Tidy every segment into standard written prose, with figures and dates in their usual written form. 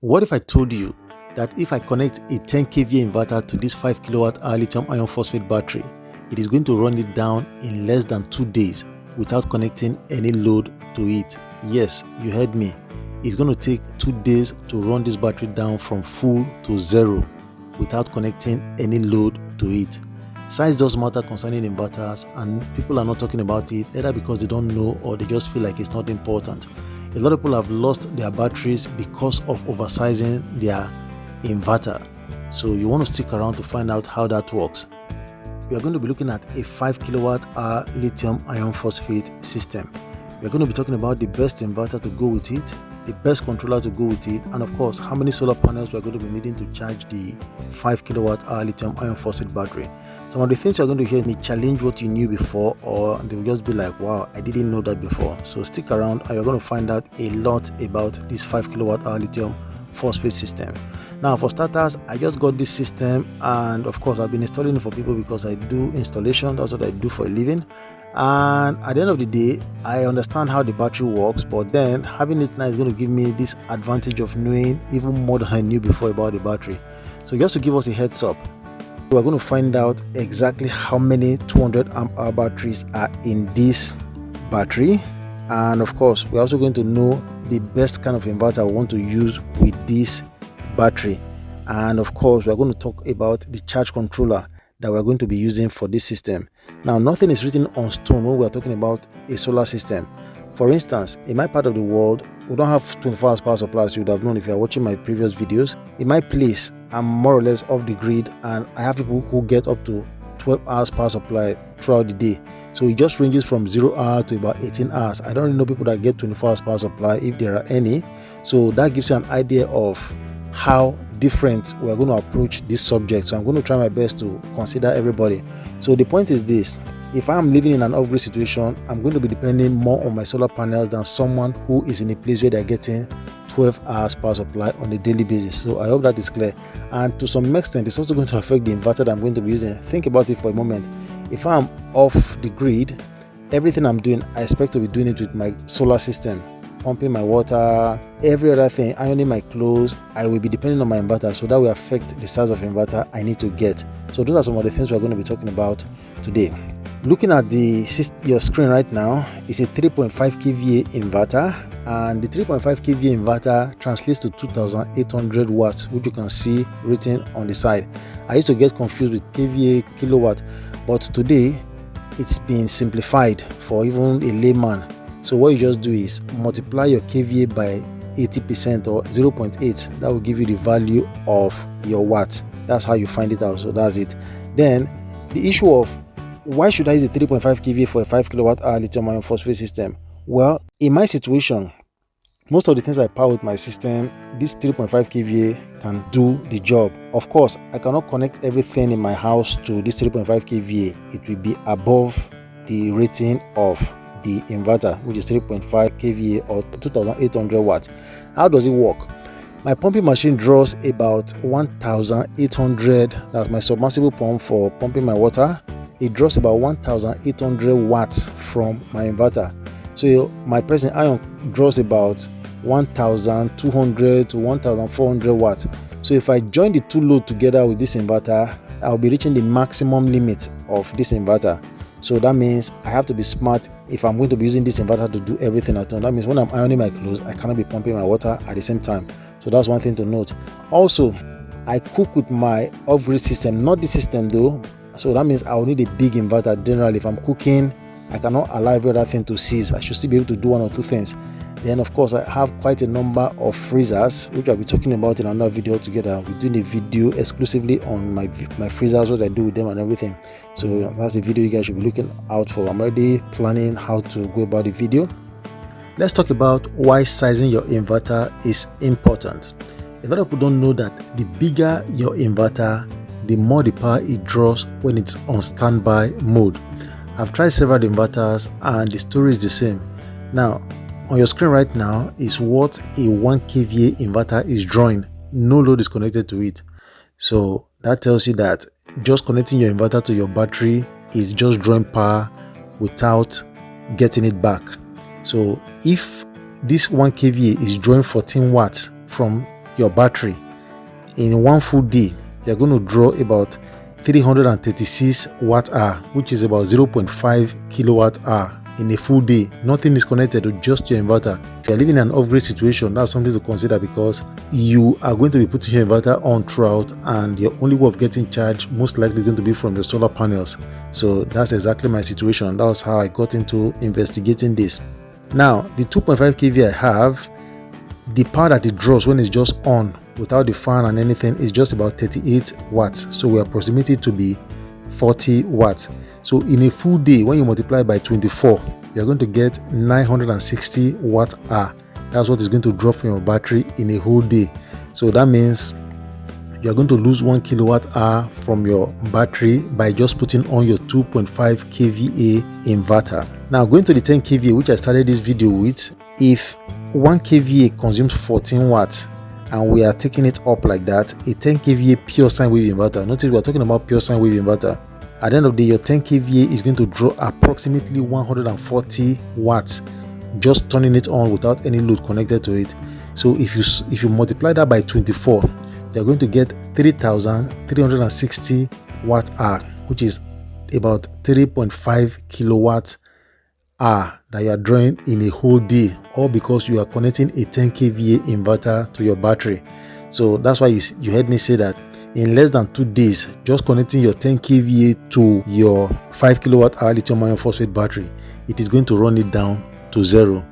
What if I told you that if I connect a 10 kVA inverter to this 5 kWh lithium iron phosphate battery, it is going to run it down in less than 2 days without connecting any load to it? Yes, you heard me. It's going to take 2 days to run this battery down from full to zero without connecting any load to it. Size does matter concerning inverters, and people are not talking about it either because they don't know or they just feel like it's not important. A lot of people have lost their batteries because of oversizing their inverter. So you want to stick around to find out how that works. We are going to be looking at a 5 kWh lithium iron phosphate system. We are going to be talking about the best inverter to go with it, the best controller to go with it, and of course how many solar panels we are going to be needing to charge the 5 kWh lithium iron phosphate battery. Some of the things you are going to hear me challenge what you knew before, or they will just be like, wow, I didn't know that before. So stick around and you're going to find out a lot about this 5 kWh lithium phosphate system. Now, for starters, I just got this system, and of course I've been installing it for people because I do installation. That's what I do for a living. And at the end of the day, I understand how the battery works, but then having it now is going to give me this advantage of knowing even more than I knew before about the battery. So just to give us a heads up, we're going to find out exactly how many 200 amp hour batteries are in this battery, and of course we're also going to know the best kind of inverter we want to use with this battery. And of course we're going to talk about the charge controller that we're going to be using for this system. Now, nothing is written on stone when we're talking about a solar system. For instance, in my part of the world, we don't have 24 hours power supply, as you would have known if you are watching my previous videos. In my place, I'm more or less off the grid, and I have people who get up to 12 hours power supply throughout the day. So it just ranges from 0 hour to about 18 hours. I don't really know people that get 24 hours power supply, if there are any. So that gives you an idea of how different we're going to approach this subject. So I'm going to try my best to consider everybody. So the point is this: if I'm living in an off-grid situation, I'm going to be depending more on my solar panels than someone who is in a place where they're getting 12 hours power supply on a daily basis. So I hope that is clear. And to some extent, it's also going to affect the inverter that I'm going to be using. Think about it for a moment. If I'm off the grid, everything I'm doing, I expect to be doing it with my solar system, pumping my water, every other thing, ironing my clothes. I will be depending on my inverter, so that will affect the size of inverter I need to get. So those are some of the things we're going to be talking about today. Looking at your screen right now, is a 3.5 kVA inverter, and the 3.5 kVA inverter translates to 2800 watts, which you can see written on the side. I used to get confused with kVA kilowatt, but today it's been simplified for even a layman. So what you just do is multiply your kVA by 80% or 0.8. That will give you the value of your watt. That's how you find it out. So that's it. Then the issue of why should I use the 3.5 kVA for a 5 kWh lithium iron phosphate system? Well, in my situation, most of the things I power with my system, this 3.5 kVA can do the job. Of course, I cannot connect everything in my house to this 3.5 kVA. It will be above the rating of the inverter, which is 3.5 kVA or 2800 watts. How does it work? My pumping machine draws about 1800. That's my submersible pump for pumping my water. It draws about 1800 watts from my inverter. So my present iron draws about 1200 to 1400 watts. So if I join the two load together with this inverter, I'll be reaching the maximum limit of this inverter. So that means I have to be smart if I'm going to be using this inverter to do everything at home. That means when I'm ironing my clothes, I cannot be pumping my water at the same time. So that's one thing to note. Also, I cook with my off-grid system, not this system though. So that means I'll need a big inverter. Generally, if I'm cooking, I cannot allow every other thing to cease. I should still be able to do one or two things. Then of course I have quite a number of freezers, which I'll be talking about in another video together. We're doing a video exclusively on my freezers, what I do with them and everything. So that's a video you guys should be looking out for. I'm already planning how to go about the video. Let's talk about why sizing your inverter is important. A lot of people don't know that the bigger your inverter, the more the power it draws when it's on standby mode. I've tried several inverters and the story is the same. Now, on your screen right now is what a 1 kVA inverter is drawing. No load is connected to it. So that tells you that just connecting your inverter to your battery is just drawing power without getting it back. So if this 1 kVA is drawing 14 watts from your battery in one full day, you're going to draw about 336 watt hour, which is about 0.5 kilowatt hour in a full day. Nothing is connected to just your inverter. If you're living in an off-grid situation, that's something to consider, because you are going to be putting your inverter on throughout, and your only way of getting charged most likely going to be from your solar panels. So that's exactly my situation. That was how I got into investigating this. Now, the 2.5 kV I have, the power that it draws when it's just on without the fan and anything is just about 38 watts. So we approximate it to be 40 watts. So in a full day, when you multiply by 24, you're going to get 960 watt hour. That's what is going to draw from your battery in a whole day. So that means you're going to lose 1 kilowatt hour from your battery by just putting on your 2.5 kVA inverter. Now, going to the 10 kVA, which I started this video with, if 1 kVA consumes 14 watts and we are taking it up like that, a 10 kVA pure sine wave inverter, notice we are talking about pure sine wave inverter, at the end of the day, your 10 kVA is going to draw approximately 140 watts just turning it on without any load connected to it. So if you multiply that by 24, you're going to get 3,360 watt hour, which is about 3.5 kilowatt hour that you are drawing in a whole day, all because you are connecting a 10 kVA inverter to your battery. So that's why you heard me say that in less than 2 days, just connecting your 10 kVA to your 5 kilowatt hour lithium ion phosphate battery, it is going to run it down to zero.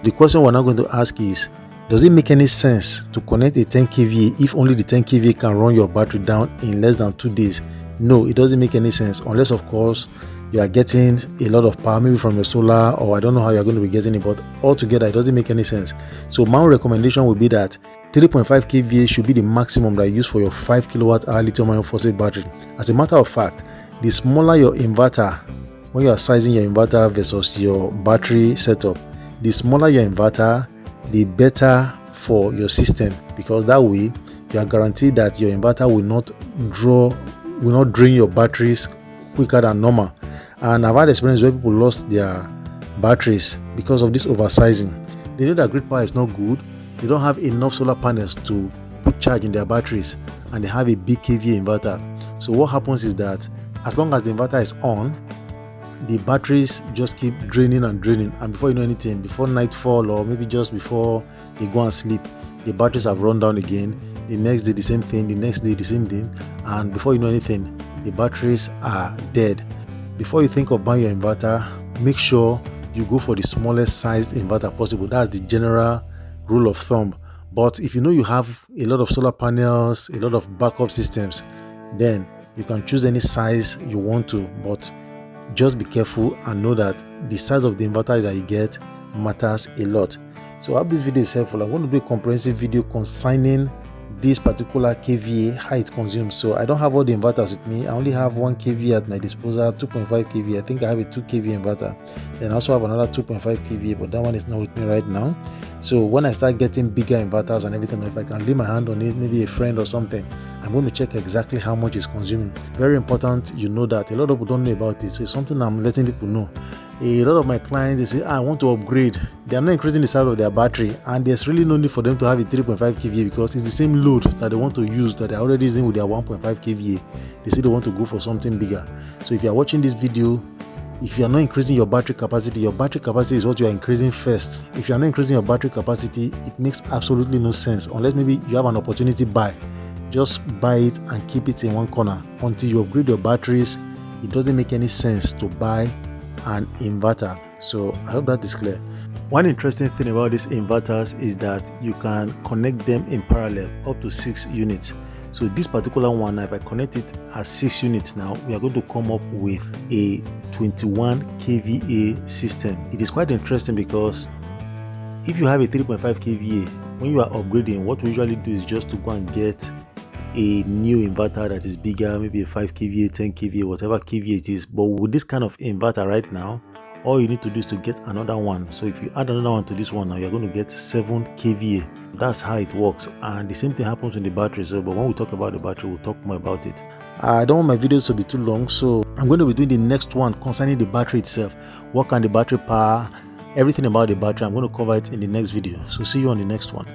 The question we're now going to ask is, does it make any sense to connect a 10 kVA if only the 10 kVA can run your battery down in less than 2 days? No, it doesn't make any sense, unless of course you are getting a lot of power, maybe from your solar, or I don't know how you're going to be getting it, but altogether it doesn't make any sense. So my recommendation would be that 3.5 kVA should be the maximum that you use for your 5 kilowatt hour lithium ion phosphate battery. As a matter of fact, the smaller your inverter, when you are sizing your inverter versus your battery setup, the smaller your inverter, the better for your system, because that way you are guaranteed that your inverter will not drain your batteries quicker than normal. And I've had experience where people lost their batteries because of this oversizing. They know that grid power is not good, they don't have enough solar panels to put charge in their batteries, and they have a big kVA inverter. So what happens is that as long as the inverter is on, the batteries just keep draining, and before you know anything, before nightfall or maybe just before they go and sleep, the batteries have run down again. The next day the same thing, the next day the same thing, and before you know anything, the batteries are dead. Before you think of buying your inverter, make sure you go for the smallest sized inverter possible. That's the general rule of thumb. But if you know you have a lot of solar panels, a lot of backup systems, then you can choose any size you want to, but just be careful and know that the size of the inverter that you get matters a lot. So I hope this video is helpful. I'm going to do a comprehensive video concerning this particular kVA, how it consumes. So I don't have all the inverters with me. I only have 1 kVA at my disposal, 2.5 kVA. I think I have a 2 kVA inverter. Then I also have another 2.5 kVA, but that one is not with me right now. So when I start getting bigger inverters and everything, if I can lay my hand on it, maybe a friend or something, I'm going to check exactly how much it's consuming. Very important you know that. A lot of people don't know about it, so it's something I'm letting people know. A lot of my clients, they say, I want to upgrade. They are not increasing the size of their battery, and there's really no need for them to have a 3.5 kVA because it's the same load that they want to use that they're already using with their 1.5 kVA. They say they want to go for something bigger. So if you are watching this video, if you are not increasing your battery capacity is what you are increasing first. If you are not increasing your battery capacity, it makes absolutely no sense, unless maybe you have an opportunity buy. Just buy it and keep it in one corner until you upgrade your batteries. It doesn't make any sense to buy an inverter. So I hope that is clear. One interesting thing about these inverters is that you can connect them in parallel up to 6 units. So this particular one, if I connect it as 6 units now, we are going to come up with a 21 kVA system. It is quite interesting because if you have a 3.5 kVA, when you are upgrading, what we usually do is just to go and get a new inverter that is bigger, maybe a 5 kVA, 10 kVA, whatever kVA it is. But with this kind of inverter right now, all you need to do is to get another one. So if you add another one to this one now, you're going to get 7 kVA. That's how it works. And the same thing happens with the battery. So, but when we talk about the battery, we'll talk more about it. I don't want my videos to be too long, so I'm going to be doing the next one concerning the battery itself. What can the battery power, everything about the battery, I'm going to cover it in the next video. So see you on the next one.